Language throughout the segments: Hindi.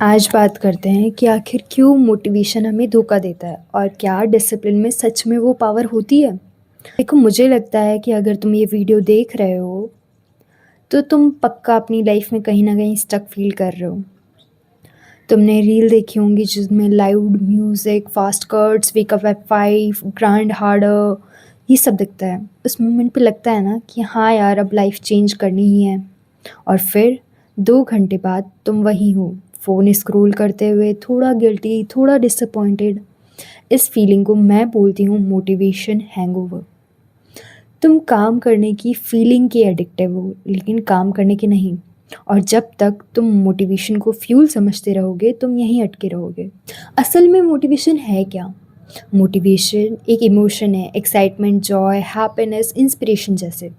आज बात करते हैं कि आखिर क्यों मोटिवेशन हमें धोखा देता है और क्या डिसिप्लिन में सच में वो पावर होती है। देखो, मुझे लगता है कि अगर तुम ये वीडियो देख रहे हो तो तुम पक्का अपनी लाइफ में कहीं ना कहीं स्टक फील कर रहे हो। तुमने रील देखी होंगी जिसमें loud music, fast cuts, wake up at 5, grind harder, ये सब दिखता है। उस मोमेंट पे लगता है ना कि हाँ यार, अब लाइफ चेंज करनी ही है। और फिर 2 घंटे बाद तुम वहीं हो, फ़ोन स्क्रॉल करते हुए, थोड़ा गिल्टी, थोड़ा डिसअपॉइंटेड। इस फीलिंग को मैं बोलती हूँ मोटिवेशन हैंगओवर। तुम काम करने की फीलिंग के एडिक्टिव हो, लेकिन काम करने के नहीं। और जब तक तुम मोटिवेशन को फ्यूल समझते रहोगे, तुम यहीं अटके रहोगे। असल में मोटिवेशन है क्या? मोटिवेशन एक इमोशन है, एक्साइटमेंट, जॉय, हैप्पीनेस, इंस्पिरेशन जैसे।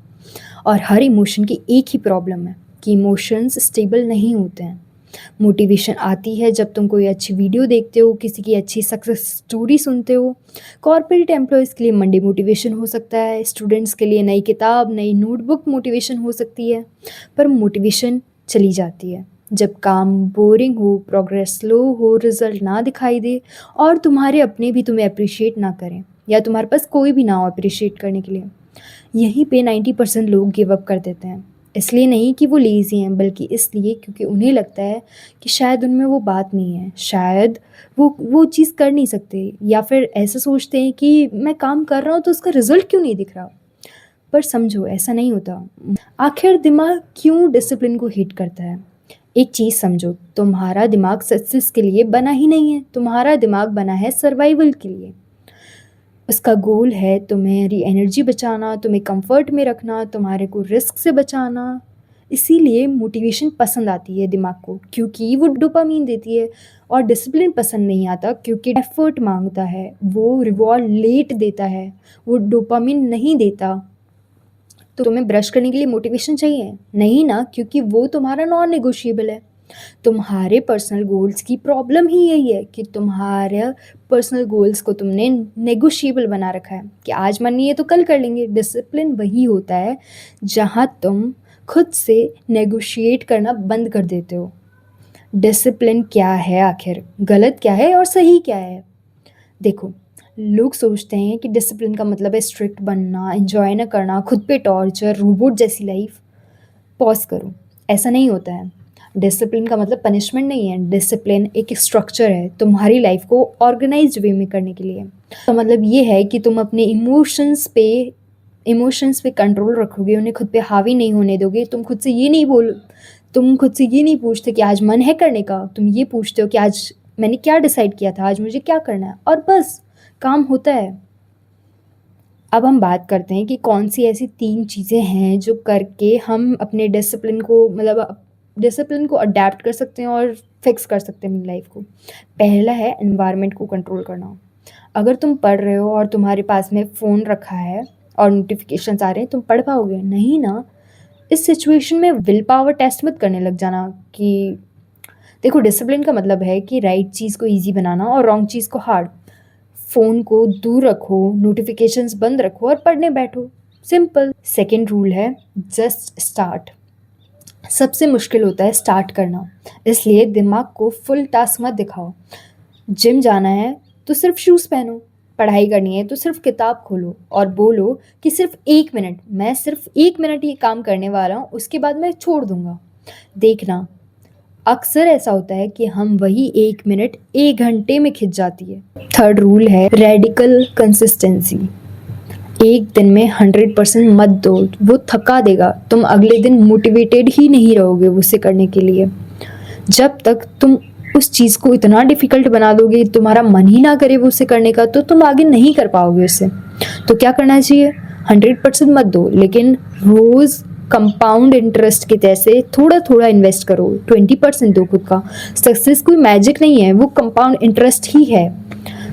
और हर इमोशन की एक ही प्रॉब्लम है कि इमोशंस स्टेबल नहीं होते हैं। मोटिवेशन आती है जब तुम कोई अच्छी वीडियो देखते हो, किसी की अच्छी सक्सेस स्टोरी सुनते हो। कॉर्पोरेट एम्प्लॉयज़ के लिए मंडे मोटिवेशन हो सकता है, स्टूडेंट्स के लिए नई किताब, नई नोटबुक मोटिवेशन हो सकती है। पर मोटिवेशन चली जाती है जब काम बोरिंग हो, प्रोग्रेस स्लो हो, रिजल्ट ना दिखाई दे और तुम्हारे अपने भी तुम्हें अप्रिशिएट ना करें, या तुम्हारे पास कोई भी ना हो अप्रिशिएट करने के लिए। यहीं पे 90% लोग गिव अप कर देते हैं। इसलिए नहीं कि वो लेज़ी हैं, बल्कि इसलिए क्योंकि उन्हें लगता है कि शायद उनमें वो बात नहीं है, शायद वो चीज़ कर नहीं सकते, या फिर ऐसा सोचते हैं कि मैं काम कर रहा हूँ तो उसका रिज़ल्ट क्यों नहीं दिख रहा। पर समझो, ऐसा नहीं होता। आखिर दिमाग क्यों डिसिप्लिन को हिट करता है? एक चीज़ समझो, तुम्हारा दिमाग सक्सेस के लिए बना ही नहीं है, तुम्हारा दिमाग बना है सर्वाइवल के लिए। उसका गोल है तुम्हारी एनर्जी बचाना, तुम्हें कंफर्ट में रखना, तुम्हारे को रिस्क से बचाना। इसीलिए मोटिवेशन पसंद आती है दिमाग को, क्योंकि वो डोपामीन देती है। और डिसिप्लिन पसंद नहीं आता क्योंकि एफर्ट मांगता है, वो रिवॉर्ड लेट देता है, वो डोपामीन नहीं देता। तो तुम्हें ब्रश करने के लिए मोटिवेशन चाहिए नहीं ना, क्योंकि वो तुम्हारा नॉन नेगोशिएबल है। तुम्हारे पर्सनल गोल्स की प्रॉब्लम ही यही है कि तुम्हारे पर्सनल गोल्स को तुमने नेगोशिएबल बना रखा है कि आज मन नहीं है तो कल कर लेंगे। डिसिप्लिन वही होता है जहाँ तुम खुद से नेगोशिएट करना बंद कर देते हो। डिसिप्लिन क्या है आखिर, गलत क्या है और सही क्या है? देखो, लोग सोचते हैं कि डिसिप्लिन का मतलब है स्ट्रिक्ट बनना, एंजॉय ना करना, खुद पे टॉर्चर, रोबोट जैसी लाइफ। पॉज करो, ऐसा नहीं होता है। डिसिप्लिन का मतलब पनिशमेंट नहीं है। डिसिप्लिन एक स्ट्रक्चर है तुम्हारी लाइफ को ऑर्गेनाइज्ड वे में करने के लिए। तो मतलब ये है कि तुम अपने इमोशंस पे कंट्रोल रखोगे, उन्हें खुद पे हावी नहीं होने दोगे। तुम खुद से ये नहीं पूछते कि आज मन है करने का, तुम ये पूछते हो कि आज मैंने क्या डिसाइड किया था, आज मुझे क्या करना है, और बस काम होता है। अब हम बात करते हैं कि कौन सी ऐसी 3 चीज़ें हैं जो करके हम अपने डिसिप्लिन को अडेप्ट कर सकते हैं और फिक्स कर सकते हैं अपनी लाइफ को। पहला है एनवायरनमेंट को कंट्रोल करना। अगर तुम पढ़ रहे हो और तुम्हारे पास में फ़ोन रखा है और नोटिफिकेशंस आ रहे हैं, तुम पढ़ पाओगे नहीं ना। इस सिचुएशन में विल पावर टेस्ट मत करने लग जाना कि देखो, डिसिप्लिन का मतलब है कि राइट चीज़ को ईजी बनाना और रॉन्ग चीज़ को हार्ड। फ़ोन को दूर रखो, नोटिफिकेशंस बंद रखो और पढ़ने बैठो। सिंपल। सेकंड रूल है जस्ट स्टार्ट। सबसे मुश्किल होता है स्टार्ट करना, इसलिए दिमाग को फुल टास्क मत दिखाओ। जिम जाना है तो सिर्फ शूज़ पहनो, पढ़ाई करनी है तो सिर्फ किताब खोलो और बोलो कि मैं सिर्फ 1 मिनट ये काम करने वाला हूँ, उसके बाद मैं छोड़ दूंगा। देखना, अक्सर ऐसा होता है कि हम वही 1 मिनट 1 घंटे में खिंच जाती है। थर्ड रूल है रेडिकल कंसिस्टेंसी। एक दिन में 100% मत दो, वो थका देगा। तुम अगले दिन मोटिवेटेड ही नहीं रहोगे उसे करने के लिए। जब तक तुम उस चीज़ को इतना डिफ़िकल्ट बना दोगे, तुम्हारा मन ही ना करे वो उसे करने का, तो तुम आगे नहीं कर पाओगे उससे। तो क्या करना चाहिए? 100% मत दो, लेकिन रोज़ कंपाउंड इंटरेस्ट के जैसे थोड़ा थोड़ा इन्वेस्ट करो। 20% दो खुद का। सक्सेस कोई मैजिक नहीं है, वो कंपाउंड इंटरेस्ट ही है।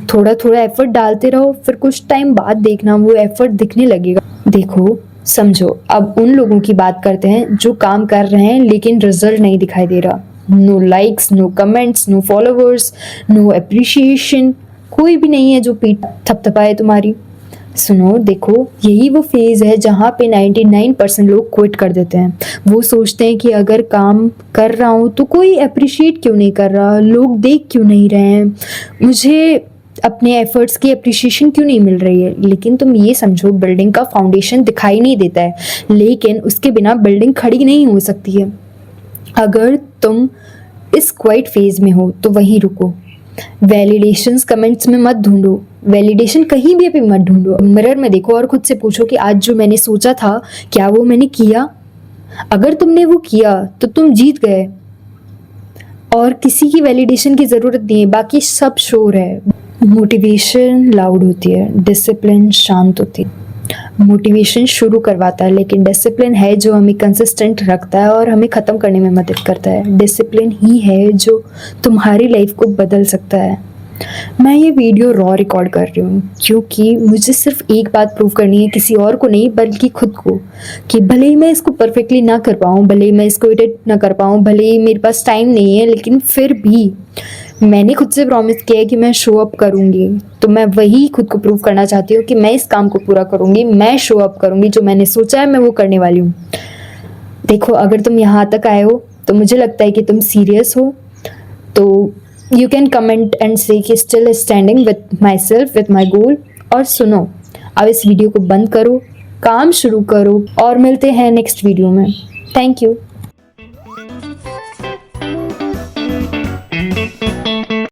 थोड़ा थोड़ा एफर्ट डालते रहो, फिर कुछ टाइम बाद देखना वो एफर्ट दिखने लगेगा। देखो, समझो, अब उन लोगों की बात करते हैं जो काम कर रहे हैं लेकिन रिजल्ट नहीं दिखाई दे रहा। No likes, no comments, no followers, no appreciation, कोई भी नहीं है जो पीठ थपथपाए तुम्हारी। सुनो, देखो, यही वो फेज है जहाँ पे 99% लोग क्विट कर देते हैं। वो सोचते हैं कि अगर काम कर रहा हूँ तो कोई अप्रिशिएट क्यों नहीं कर रहा, लोग देख क्यों नहीं रहे हैं, मुझे अपने एफर्ट्स की अप्रिशिएशन क्यों नहीं मिल रही है। लेकिन तुम ये समझो, बिल्डिंग का फाउंडेशन दिखाई नहीं देता है, लेकिन उसके बिना बिल्डिंग खड़ी नहीं हो सकती है। अगर तुम इस क्वाइट फेज में हो तो वहीं रुको। वैलिडेशंस कमेंट्स में मत ढूंढो, वैलिडेशन कहीं भी मत ढूंढो। मिरर में देखो और खुद से पूछो कि आज जो मैंने सोचा था, क्या वो मैंने किया? अगर तुमने वो किया तो तुम जीत गए, और किसी की वैलिडेशन की ज़रूरत नहीं है, बाकी सब शोर है। मोटिवेशन लाउड होती है, डिसिप्लिन शांत होती है। मोटिवेशन शुरू करवाता है, लेकिन डिसिप्लिन है जो हमें कंसिस्टेंट रखता है और हमें ख़त्म करने में मदद करता है। डिसिप्लिन ही है जो तुम्हारी लाइफ को बदल सकता है। मैं ये वीडियो रॉ रिकॉर्ड कर रही हूँ क्योंकि मुझे सिर्फ एक बात प्रूव करनी है, किसी और को नहीं बल्कि खुद को, कि भले ही मैं इसको परफेक्टली ना कर पाऊँ, भले ही मैं इसको एडिट ना कर पाऊँ, भले ही मेरे पास टाइम नहीं है, लेकिन फिर भी मैंने खुद से प्रॉमिस किया है कि मैं शो अप करूँगी। तो मैं वही खुद को प्रूव करना चाहती हूँ कि मैं इस काम को पूरा करूँगी, मैं शो अप करूँगी, जो मैंने सोचा है मैं वो करने वाली हूँ। देखो, अगर तुम यहाँ तक आए हो तो मुझे लगता है कि तुम सीरियस हो। तो यू कैन कमेंट एंड से कि still standing with myself, with my goal. और सुनो, अब इस वीडियो को बंद करो, काम शुरू करो, और मिलते हैं नेक्स्ट वीडियो में। Thank you.